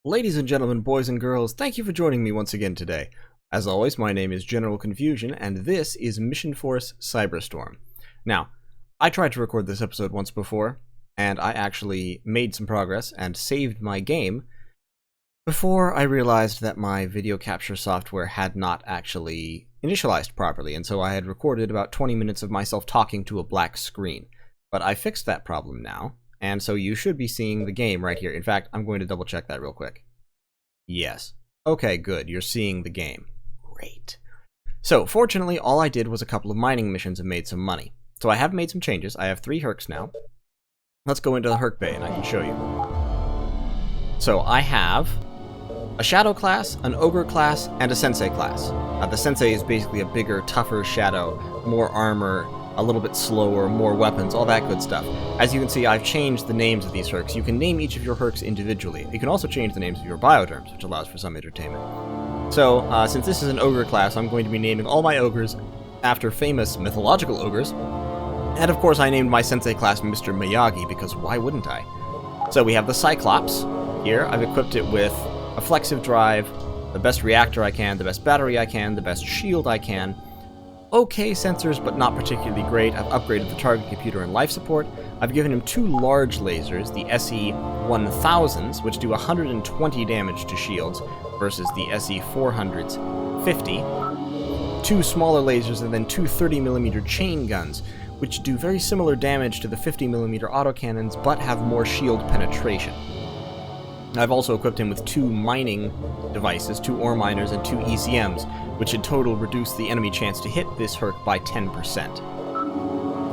Ladies and gentlemen, boys and girls, thank you for joining me once again today. As always, my name is General Confusion, and this is Missionforce Cyberstorm. Now, I tried to record this episode once before, and I actually made some progress and saved my game before I realized that my video capture software had not actually initialized properly, and so I had recorded about 20 minutes of myself talking to a black screen. But I fixed that problem now. And so you should be seeing the game right here. In fact, I'm going to double check that real quick. Yes. Okay, good. You're seeing the game. Great. So, fortunately, all I did was a couple of mining missions and made some money. So I have made some changes. I have 3 Hercs now. Let's go into the Herc Bay and I can show you. So I have a Shadow class, an Ogre class, and a Sensei class. The Sensei is basically a bigger, tougher Shadow, more armor, a little bit slower, more weapons, all that good stuff. As you can see, I've changed the names of these Hercs. You can name each of your Hercs individually. You can also change the names of your bioderms, which allows for some entertainment. So, since this is an Ogre class, I'm going to be naming all my Ogres after famous mythological Ogres. And of course, I named my Sensei class Mr. Miyagi, because why wouldn't I? So we have the Cyclops here. I've equipped it with a flexive drive, the best reactor I can, the best battery I can, the best shield I can. Okay sensors, but not particularly great. I've upgraded the target computer and life support. I've given him 2 large lasers, the SE-1000s, which do 120 damage to shields, versus the SE-400s, 50. 2 smaller lasers, and then 2 30mm chain guns, which do very similar damage to the 50mm autocannons, but have more shield penetration. I've also equipped him with 2 mining devices, 2 ore miners and 2 ECMs, which in total reduce the enemy chance to hit this Herc by 10%.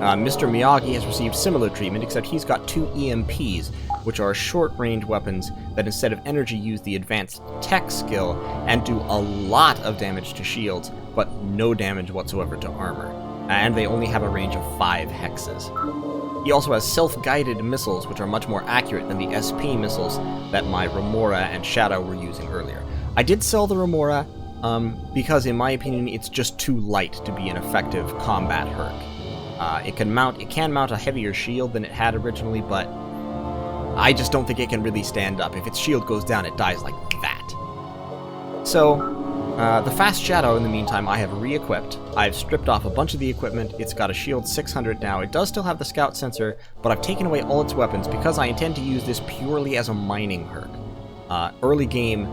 Mr. Miyagi has received similar treatment, except he's got 2 EMPs, which are short-range weapons that instead of energy use the advanced tech skill and do a lot of damage to shields, but no damage whatsoever to armor. And they only have a range of 5 hexes. He also has self-guided missiles, which are much more accurate than the SP missiles that my Remora and Shadow were using earlier. I did sell the Remora, because in my opinion it's just too light to be an effective combat Herc. It can mount a heavier shield than it had originally, but I just don't think it can really stand up. If its shield goes down, it dies like that. So, the Fast Shadow, in the meantime, I have re-equipped. I've stripped off a bunch of the equipment. It's got a shield 600 now. It does still have the scout sensor, but I've taken away all its weapons because I intend to use this purely as a mining Herc. Early game,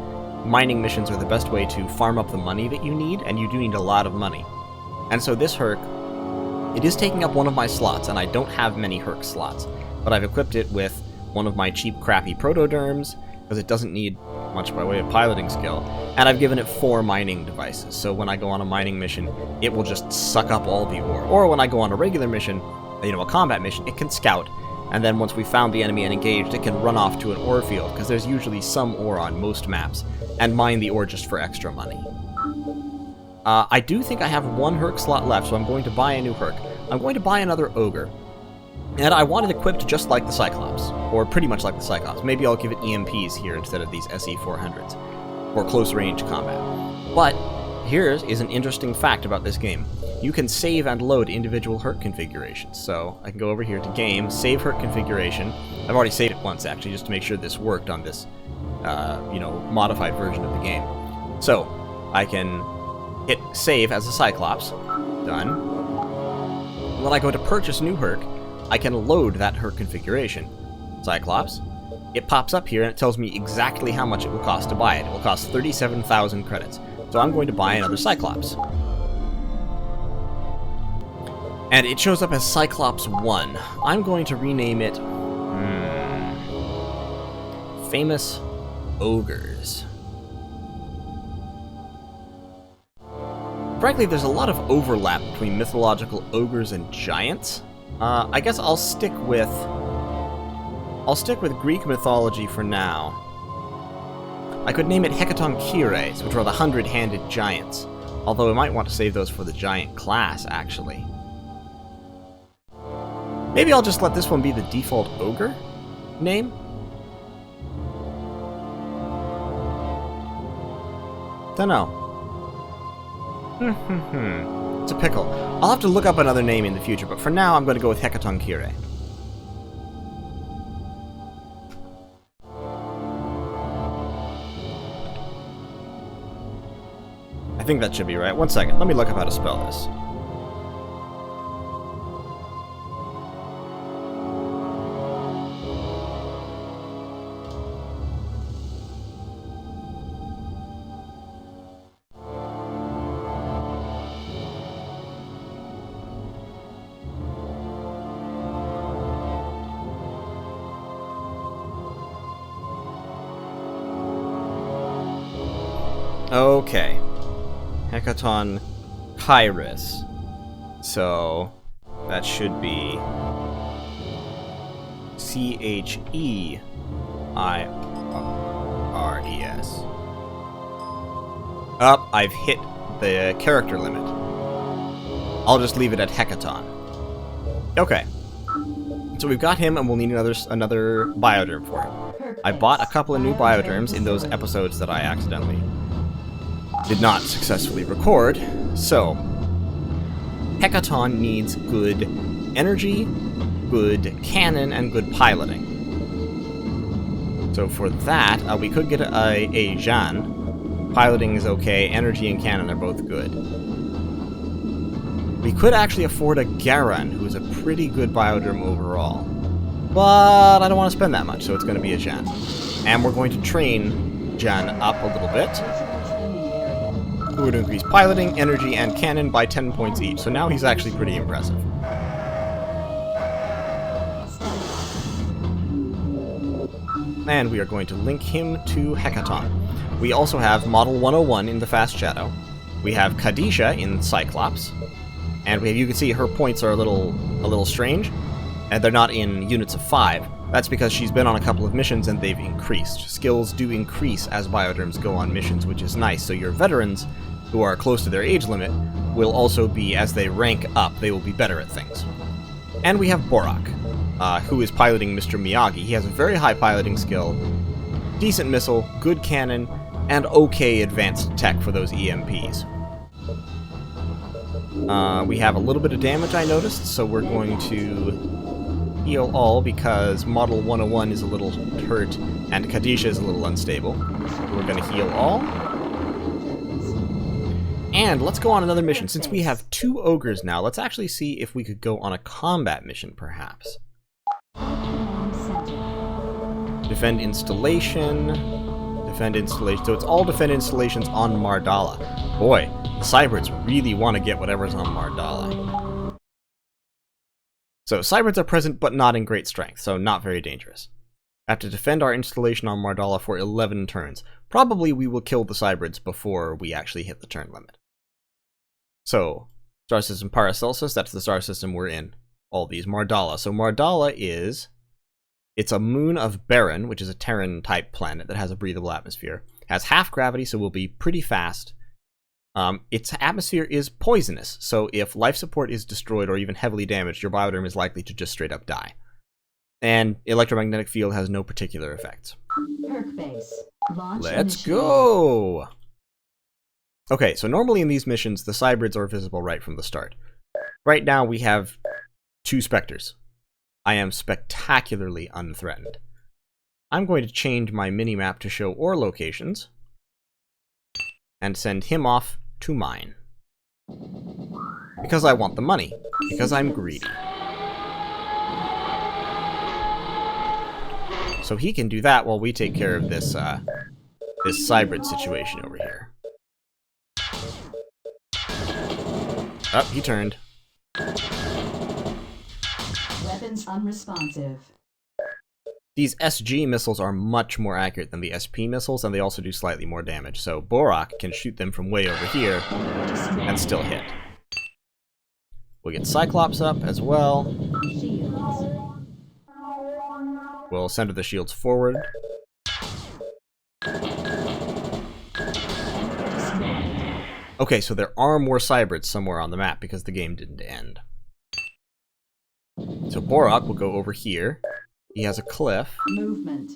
mining missions are the best way to farm up the money that you need, and you do need a lot of money. And so this Herc, it is taking up one of my slots, and I don't have many Herc slots, but I've equipped it with one of my cheap, crappy protoderms, because it doesn't need much by way of piloting skill, and I've given it 4 mining devices, so when I go on a mining mission, it will just suck up all the ore. Or when I go on a regular mission, a combat mission, it can scout, and then once we've found the enemy and engaged, it can run off to an ore field, because there's usually some ore on most maps, and mine the ore just for extra money. I do think I have 1 Herc slot left, so I'm going to buy a new Herc. I'm going to buy another Ogre. And I want it equipped just like the Cyclops, or pretty much like the Cyclops. Maybe I'll give it EMPs here instead of these SE-400s, for close-range combat. But here is an interesting fact about this game. You can save and load individual Herc configurations. So I can go over here to Game, save Herc configuration. I've already saved it once, actually, just to make sure this worked on this, modified version of the game. So I can hit Save as a Cyclops. Done. When I go to purchase new Herc, I can load that Herc configuration. Cyclops. It pops up here and it tells me exactly how much it will cost to buy it. It will cost 37,000 credits. So I'm going to buy another Cyclops. And it shows up as Cyclops 1. I'm going to rename it... Famous Ogres. Frankly, there's a lot of overlap between mythological ogres and giants. I guess I'll stick with Greek mythology for now. I could name it Hecatonkires, which are the 100-handed giants, although I might want to save those for the giant class, actually. Maybe I'll just let this one be the default ogre name? Dunno. It's a pickle. I'll have to look up another name in the future, but for now I'm going to go with Hecatonkire. think that should be right. One second, let me look up how to spell this. Okay. Hecaton Kairos. So that should be Cheires. Up, I've hit the character limit. I'll just leave it at Hecaton. Okay. So we've got him, and we'll need another bioderm for him. I bought a couple of new bioderms in those episodes that I accidentally did not successfully record, so Hecaton needs good energy, good cannon, and good piloting. So for that, we could get a Jeanne. Piloting is okay, energy and cannon are both good. We could actually afford a Garan, who's a pretty good bioderm overall. But I don't want to spend that much, so it's going to be a Jeanne. And we're going to train Jeanne up a little bit. Who would increase piloting, energy, and cannon by 10 points each. So now he's actually pretty impressive. And we are going to link him to Hecaton. We also have Model 101 in the Fast Shadow. We have Kadisha in Cyclops. And you can see her points are a little strange. And they're not in units of 5. That's because she's been on a couple of missions and they've increased. Skills do increase as bioderms go on missions, which is nice. So your veterans, who are close to their age limit, will also be, as they rank up, they will be better at things. And we have Borak, who is piloting Mr. Miyagi. He has a very high piloting skill, decent missile, good cannon, and okay advanced tech for those EMPs. We have a little bit of damage, I noticed, so we're going to heal all because Model 101 is a little hurt and Kadisha is a little unstable. We're going to heal all. And let's go on another mission. Since we have 2 ogres now, let's actually see if we could go on a combat mission, perhaps. Defend installation. Defend installation. So it's all defend installations on Mardala. Boy, the Cybrids really want to get whatever's on Mardala. So Cybrids are present, but not in great strength, so not very dangerous. I have to defend our installation on Mardala for 11 turns. Probably we will kill the Cybrids before we actually hit the turn limit. So, Star System Paracelsus, that's the star system we're in. All these. Mardala. So Mardala it's a moon of Baron, which is a Terran-type planet that has a breathable atmosphere. Has half gravity, so will be pretty fast. Its atmosphere is poisonous, so if life support is destroyed or even heavily damaged, your bioderm is likely to just straight up die. And electromagnetic field has no particular effects. Let's go! Okay, so normally in these missions, the Cybrids are visible right from the start. Right now we have 2 Spectres. I am spectacularly unthreatened. I'm going to change my minimap to show ore locations and send him off to mine. Because I want the money. Because I'm greedy. So he can do that while we take care of this Cybrid situation over here. Oh, he turned. Weapons unresponsive. These SG missiles are much more accurate than the SP missiles, and they also do slightly more damage, so Borak can shoot them from way over here and still hit. We'll get Cyclops up as well. We'll center the shields forward. Okay, so there are more Cybrids somewhere on the map because the game didn't end. So Borak will go over here. He has a cliff. Movement.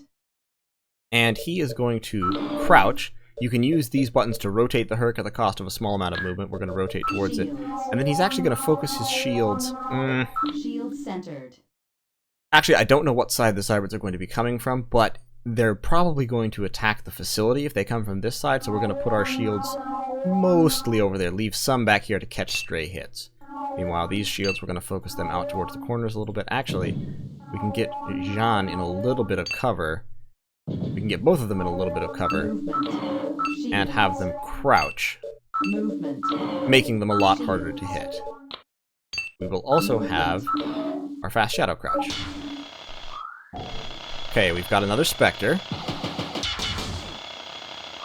And he is going to crouch. You can use these buttons to rotate the Herc at the cost of a small amount of movement. We're going to rotate towards it. And then he's actually going to focus his shields. Shield centered. Actually, I don't know what side the Cybrids are going to be coming from, but they're probably going to attack the facility if they come from this side, so we're going to put our shields mostly over there. Leave some back here to catch stray hits. Meanwhile, these shields, we're going to focus them out towards the corners a little bit. Actually, we can get Jean in a little bit of cover. We can get both of them in a little bit of cover and have them crouch, making them a lot harder to hit. We will also have our fast shadow crouch. Okay, we've got another Spectre.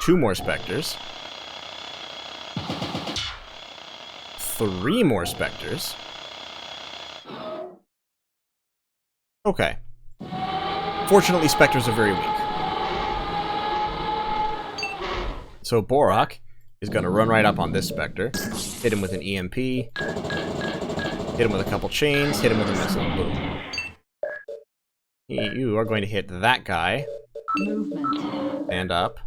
2 more Spectres. 3 more Spectres. Okay. Fortunately, Spectres are very weak. So Borak is going to run right up on this Spectre, hit him with an EMP, hit him with a couple chains, hit him with a missile. Boom. You are going to hit that guy. Stand up.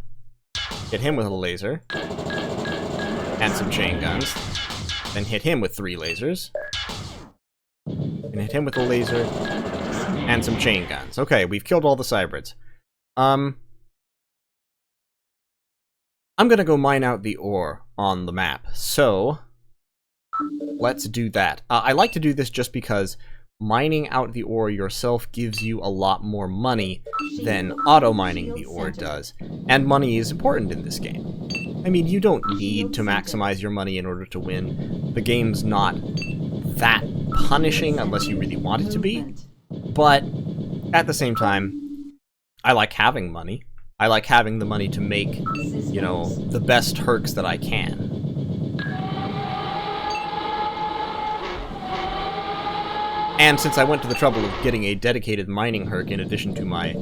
Hit him with a laser. And some chain guns. Then hit him with 3 lasers. And hit him with a laser. And some chain guns. Okay, we've killed all the cybrids. I'm gonna go mine out the ore on the map. So, let's do that. I like to do this just because mining out the ore yourself gives you a lot more money than auto-mining the ore does. And money is important in this game. I mean, you don't need to maximize your money in order to win. The game's not that punishing unless you really want it to be. But, at the same time, I like having money. I like having the money to make, you know, the best hercs that I can. And since I went to the trouble of getting a dedicated mining herc in addition to my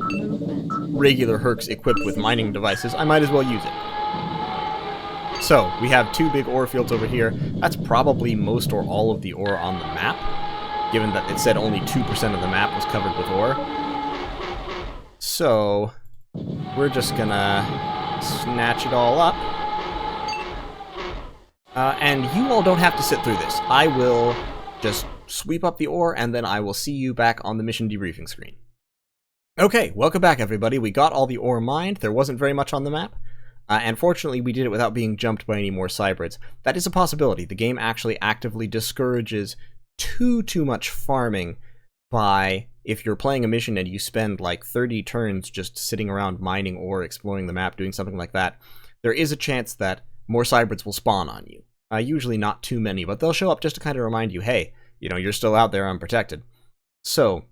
regular hercs equipped with mining devices, I might as well use it. So, we have 2 big ore fields over here. That's probably most or all of the ore on the map, given that it said only 2% of the map was covered with ore. So, we're just gonna snatch it all up. And you all don't have to sit through this. I will just sweep up the ore, and then I will see you back on the mission debriefing screen. Okay, welcome back everybody. We got all the ore mined. There wasn't very much on the map. And fortunately, we did it without being jumped by any more cybrids. That is a possibility. The game actually actively discourages too much farming by, if you're playing a mission and you spend like 30 turns just sitting around mining ore, exploring the map, doing something like that, there is a chance that more cybrids will spawn on you. Usually not too many, but they'll show up just to kind of remind you, hey, you know, you're still out there unprotected. So,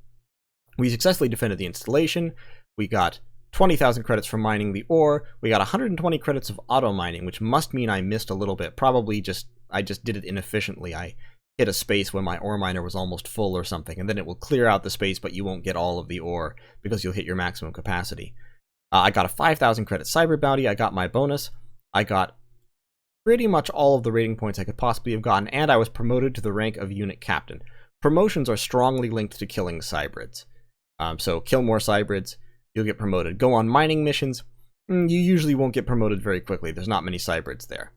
we successfully defended the installation. We got 20,000 credits from mining the ore. We got 120 credits of auto mining, which must mean I missed a little bit. Probably I just did it inefficiently. I hit a space when my ore miner was almost full or something, and then it will clear out the space, but you won't get all of the ore because you'll hit your maximum capacity. I got a 5,000 credit cyber bounty. I got my bonus. I got pretty much all of the rating points I could possibly have gotten, and I was promoted to the rank of unit captain. Promotions are strongly linked to killing cybrids. So kill more cybrids, you'll get promoted. Go on mining missions, you usually won't get promoted very quickly. There's not many cybrids there.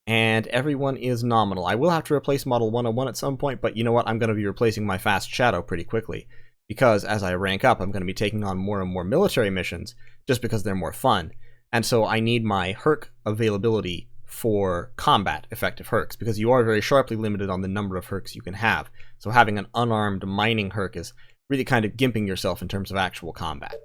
And everyone is nominal. I will have to replace Model 101 at some point, but you know what? I'm going to be replacing my fast shadow pretty quickly. Because as I rank up, I'm going to be taking on more and more military missions, just because they're more fun. And so I need my herc availability for combat effective hercs, because you are very sharply limited on the number of hercs you can have. So having an unarmed mining herc is really kind of gimping yourself in terms of actual combat.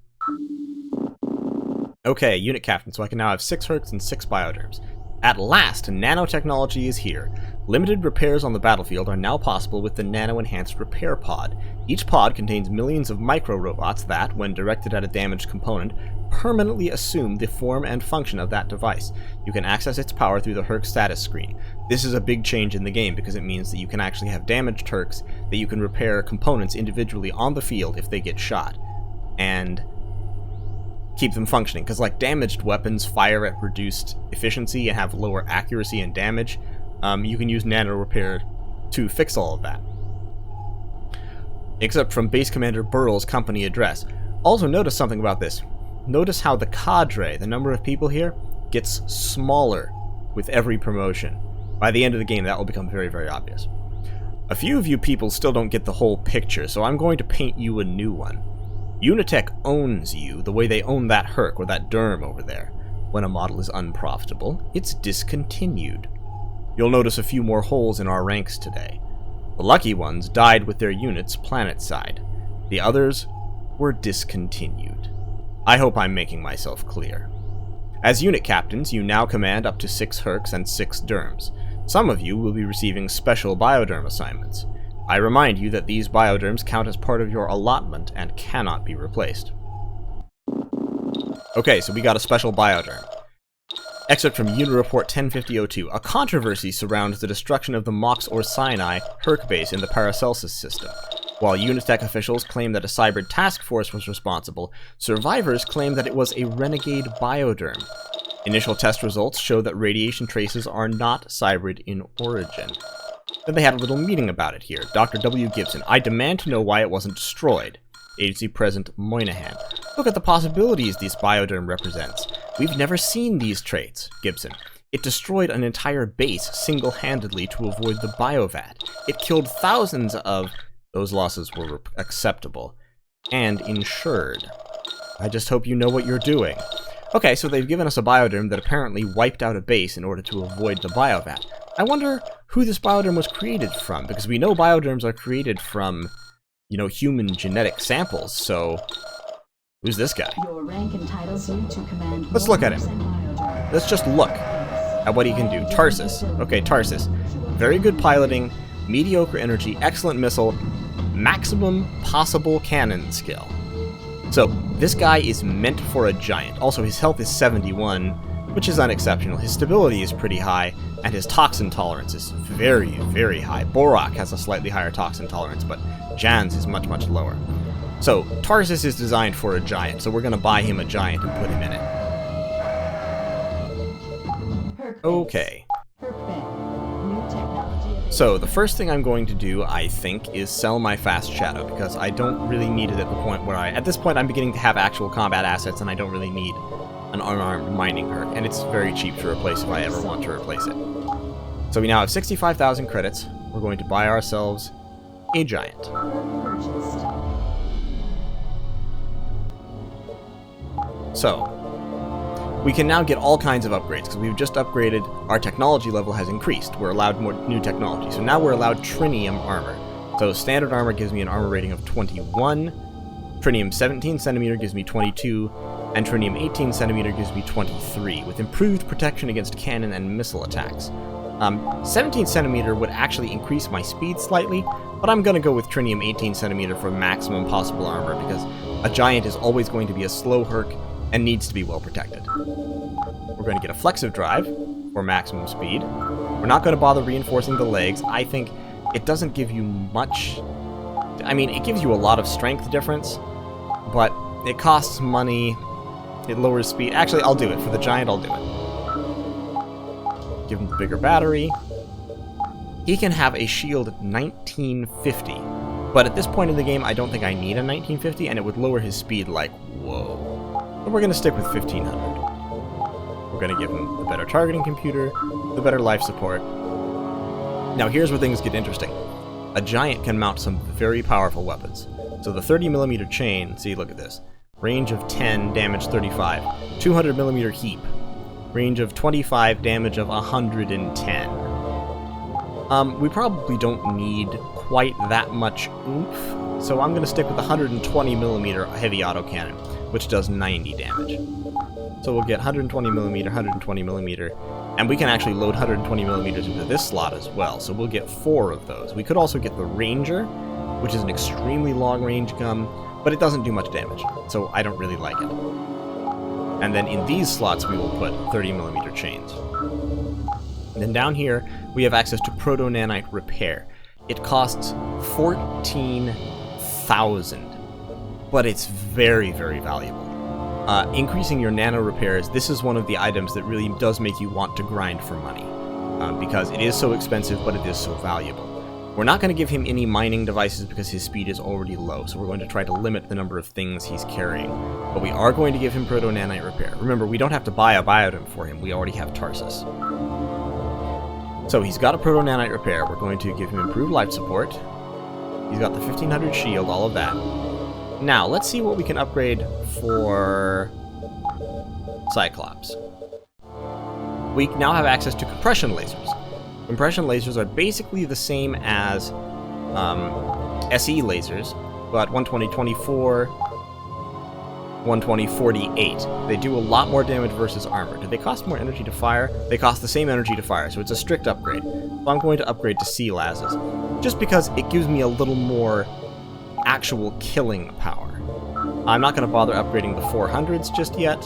Okay, unit captain, so I can now have 6 hercs and 6 bioderms. At last, nanotechnology is here. Limited repairs on the battlefield are now possible with the nano-enhanced repair pod. Each pod contains millions of micro-robots that, when directed at a damaged component, permanently assume the form and function of that device. You can access its power through the herc status screen. This is a big change in the game because it means that you can actually have damaged hercs that you can repair components individually on the field if they get shot. And keep them functioning, because like damaged weapons fire at reduced efficiency and have lower accuracy and damage. You can use nano repair to fix all of that. Except from Base Commander Burrell's company address. Also notice something about this. Notice how the cadre, the number of people here, gets smaller with every promotion. By the end of the game, that will become very, very obvious. A few of you people still don't get the whole picture, so I'm going to paint you a new one. Unitech owns you the way they own that Herc or that Derm over there. When a model is unprofitable, it's discontinued. You'll notice a few more holes in our ranks today. The lucky ones died with their units planet-side. The others were discontinued. I hope I'm making myself clear. As unit captains, you now command up to 6 Hercs and 6 Derms. Some of you will be receiving special bioderm assignments. I remind you that these bioderms count as part of your allotment and cannot be replaced. Okay, so we got a special bioderm. Excerpt from Unit Report 105002. A controversy surrounds the destruction of the Mox or Sinai Herc base in the Paracelsus system. While Unitech officials claim that a cyber task force was responsible, survivors claim that it was a renegade bioderm. Initial test results show that radiation traces are not cybrid in origin. Then they had a little meeting about it here. Dr. W. Gibson. I demand to know why it wasn't destroyed. Agency President Moynihan. Look at the possibilities this bioderm represents. We've never seen these traits. Gibson. It destroyed an entire base single-handedly to avoid the biovat. It killed thousands of... Those losses were acceptable. And insured. I just hope you know what you're doing. Okay, so they've given us a bioderm that apparently wiped out a base in order to avoid the biovat. I wonder who this bioderm was created from, because we know bioderms are created from, you know, human genetic samples, so... Who's this guy? Your rank entitles you to command. Let's look at him. Let's just look at what he can do. Tarsus. Okay, Tarsus. Very good piloting, mediocre energy, excellent missile, maximum possible cannon skill. So, this guy is meant for a giant. Also, his health is 71, which is unexceptional. His stability is pretty high, and his toxin tolerance is very, very high. Borak has a slightly higher toxin tolerance, but Jan's is much, much lower. So, Tarsus is designed for a giant, so we're going to buy him a giant and put him in it. Okay. So, the first thing I'm going to do, I think, is sell my Fast Shadow, because I don't really need it at the point where at this point I'm beginning to have actual combat assets, and I don't really need an unarmed mining Herc, and it's very cheap to replace if I ever want to replace it. So we now have 65,000 credits. We're going to buy ourselves a giant. So, we can now get all kinds of upgrades, because we've just upgraded, our technology level has increased. We're allowed more new technology. So now we're allowed Trinium armor. So standard armor gives me an armor rating of 21, Trinium 17 centimeter gives me 22, and Trinium 18 centimeter gives me 23, with improved protection against cannon and missile attacks. 17 centimeter would actually increase my speed slightly, but I'm going to go with Trinium 18 centimeter for maximum possible armor, because a giant is always going to be a slow Herc, and needs to be well protected. We're going to get a flexive drive for maximum speed. We're not going to bother reinforcing the legs. I think it doesn't give you much... I mean, it gives you a lot of strength difference, but it costs money, it lowers speed. Actually, I'll do it. For the giant, I'll do it. Give him the bigger battery. He can have a shield 1950, but at this point in the game, I don't think I need a 1950, and it would lower his speed like, whoa. But we're going to stick with 1500. We're going to give him the better targeting computer, the better life support. Now here's where things get interesting. A giant can mount some very powerful weapons. So the 30mm chain, see, look at this. Range of 10, damage 35. 200mm heap. Range of 25, damage of 110. We probably don't need quite that much oomph, so I'm going to stick with the 120mm heavy autocannon, which does 90 damage. So we'll get 120mm, 120mm, and we can actually load 120mm into this slot as well, so we'll get 4 of those. We could also get the Ranger, which is an extremely long-range gun, but it doesn't do much damage, so I don't really like it. And then in these slots we will put 30mm chains. And then down here, we have access to Proto-Nanite Repair. It costs 14,000. But it's very, very valuable. Increasing your nano repairs, this is one of the items that really does make you want to grind for money, because it is so expensive, but it is so valuable. We're not going to give him any mining devices because his speed is already low, so we're going to try to limit the number of things he's carrying. But we are going to give him Proto-Nanite Repair. Remember, we don't have to buy a bioderm for him, we already have Tarsus. So he's got a Proto-Nanite Repair, we're going to give him improved life support. He's got the 1500 shield, all of that. Now, let's see what we can upgrade for Cyclops. We now have access to compression lasers. Compression lasers are basically the same as SE lasers, but 120-24, 120-48. They do a lot more damage versus armor. Do they cost more energy to fire? They cost the same energy to fire, so it's a strict upgrade. So I'm going to upgrade to C lasers, just because it gives me a little more actual killing power. I'm not going to bother upgrading the 400s just yet.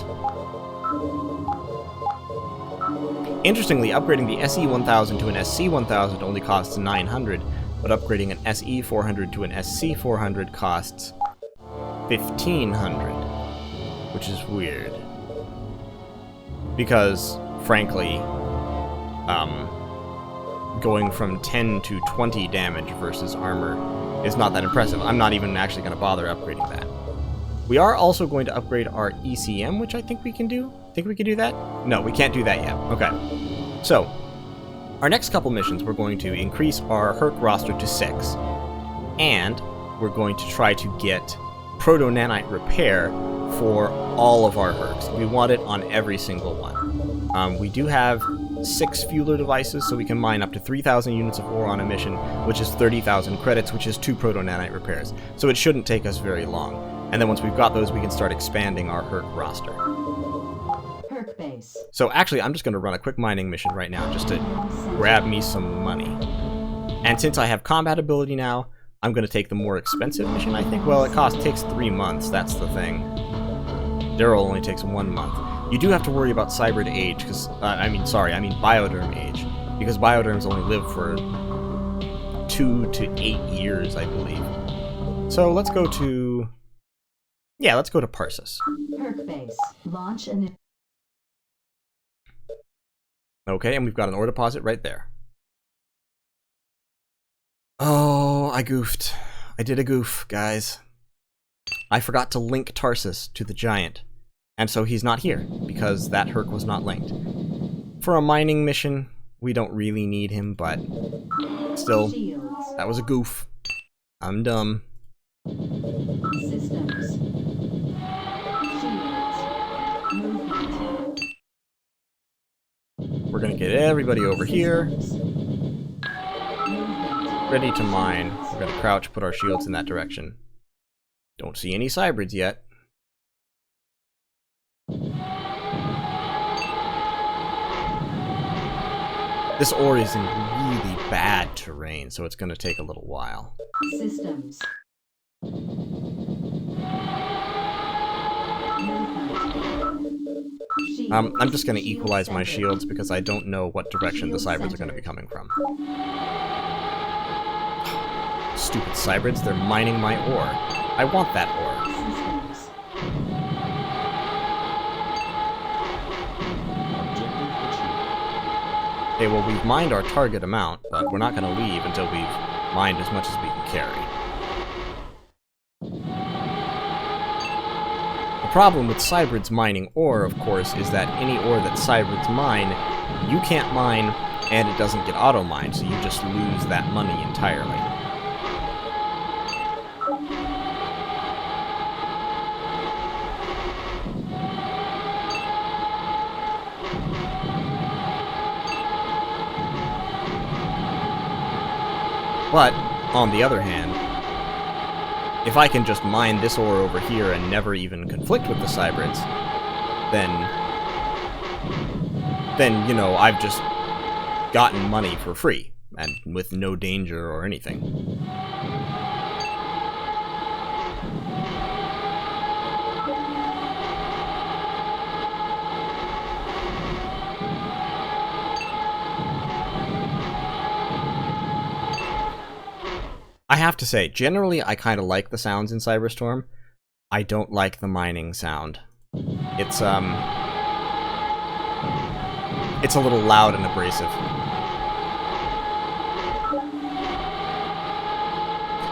Interestingly, upgrading the SE-1000 to an SC-1000 only costs 900, but upgrading an SE-400 to an SC-400 costs 1,500, which is weird. Because, frankly, going from 10 to 20 damage versus armor is not that impressive. I'm not even actually going to bother upgrading that. We are also going to upgrade our ECM, which I think we can do. Think we can do that? No, we can't do that yet. Okay. So, our next couple missions, we're going to increase our Herc roster to 6. And we're going to try to get proto-nanite repair for all of our Hercs. We want it on every single one. We do have 6 fueler devices, so we can mine up to 3,000 units of ore on a mission, which is 30,000 credits, which is 2 proto-nanite repairs. So it shouldn't take us very long. And then once we've got those, we can start expanding our Herc roster. Herc base. So actually, I'm just going to run a quick mining mission right now, just to grab me some money. And since I have combat ability now, I'm going to take the more expensive mission, I think. Well, it takes 3 months, that's the thing. Daryl only takes 1 month. You do have to worry about Cyber age, because, Bioderm age, because Bioderms only live for 2 to 8 years, I believe. So let's go to... Yeah, let's go to Parsis. Herc base. Launch and... Okay, and we've got an ore deposit right there. Oh, I goofed. I did a goof, guys. I forgot to link Tarsus to the Giant. And so he's not here, because that Herc was not linked. For a mining mission, we don't really need him, but still, that was a goof. I'm dumb. Systems. Shields. Movement. We're gonna get everybody over here, Movement. ready to mine. We're gonna crouch, put our shields in that direction. Don't see any cybrids yet. This ore is in really bad terrain, so it's gonna take a little while. Systems. I'm just gonna equalize my shields because I don't know what direction the cybrids are gonna be coming from. Stupid cybrids, they're mining my ore. I want that ore. Systems. Okay, well, we've mined our target amount, but we're not gonna leave until we've mined as much as we can carry. The problem with cybrids mining ore, of course, is that any ore that cybrids mine, you can't mine, and it doesn't get auto-mined, so you just lose that money entirely. But, on the other hand, if I can just mine this ore over here and never even conflict with the cybrids, then, you know, I've just gotten money for free, and with no danger or anything. I have to say, generally I kind of like the sounds in Cyberstorm. I don't like the mining sound. It's a little loud and abrasive.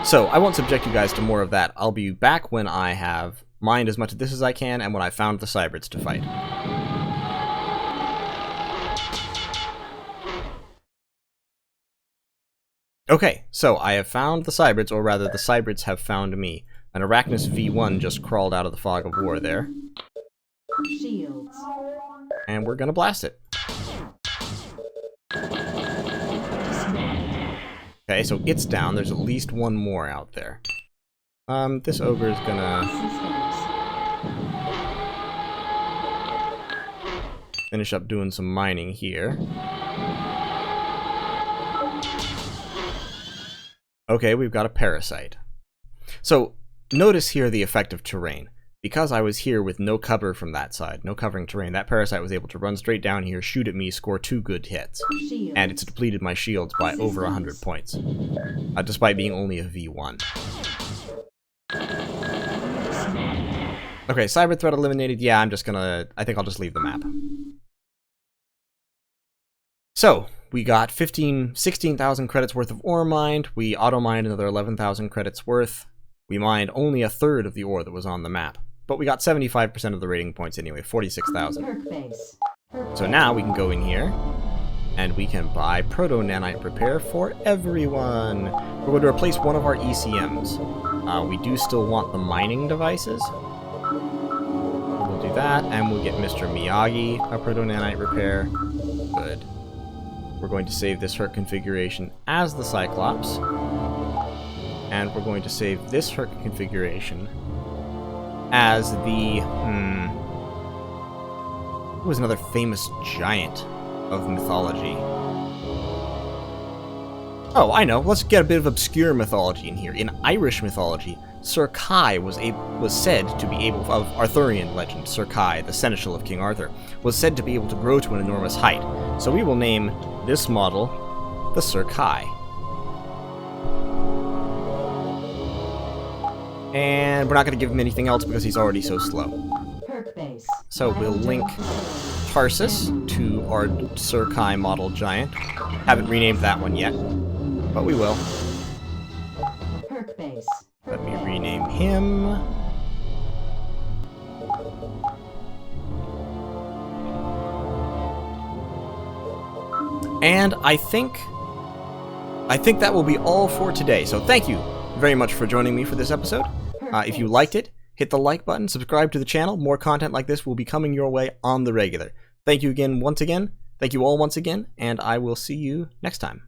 So, I won't subject you guys to more of that. I'll be back when I have mined as much of this as I can and when I found the cybrids to fight. Okay, so I have found the cybrids, or rather the cybrids have found me. An Arachnus V1 just crawled out of the fog of war there. Shields. And we're gonna blast it. Okay, so it's down. There's at least one more out there. This ogre is gonna finish up doing some mining here. Okay, we've got a parasite. So, notice here the effect of terrain. Because I was here with no cover from that side, no covering terrain, that parasite was able to run straight down here, shoot at me, score 2 good hits. Shields. And it's depleted my shields by over 100 points. Despite being only a V1. Okay, cyber threat eliminated. Yeah, I think I'll just leave the map. So, we got 16,000 credits worth of ore mined. We auto-mined another 11,000 credits worth. We mined only a third of the ore that was on the map. But we got 75% of the rating points anyway, 46,000. Perk base. So now we can go in here, and we can buy Proto-Nanite Repair for everyone. We're going to replace one of our ECMs. We do still want the mining devices. We'll do that, and we'll get Mr. Miyagi a Proto-Nanite Repair. Good. We're going to save this Herc configuration as the Cyclops. And we're going to save this Herc configuration as the... Who was another famous giant of mythology? Oh, I know. Let's get a bit of obscure mythology in here. In Irish mythology, Sir Kai was said to be able... Of Arthurian legend, Sir Kai, the seneschal of King Arthur, was said to be able to grow to an enormous height. So we will name this model the Sir Kai. And we're not going to give him anything else because he's already so slow. Perk base. So we'll link Tarsus to our Sir Kai model giant. Haven't renamed that one yet, but we will. Perk base. Let me rename him. And I think that will be all for today. So thank you very much for joining me for this episode. If you liked it, hit the like button, subscribe to the channel. More content like this will be coming your way on the regular. Thank you again once again. Thank you all once again, and I will see you next time.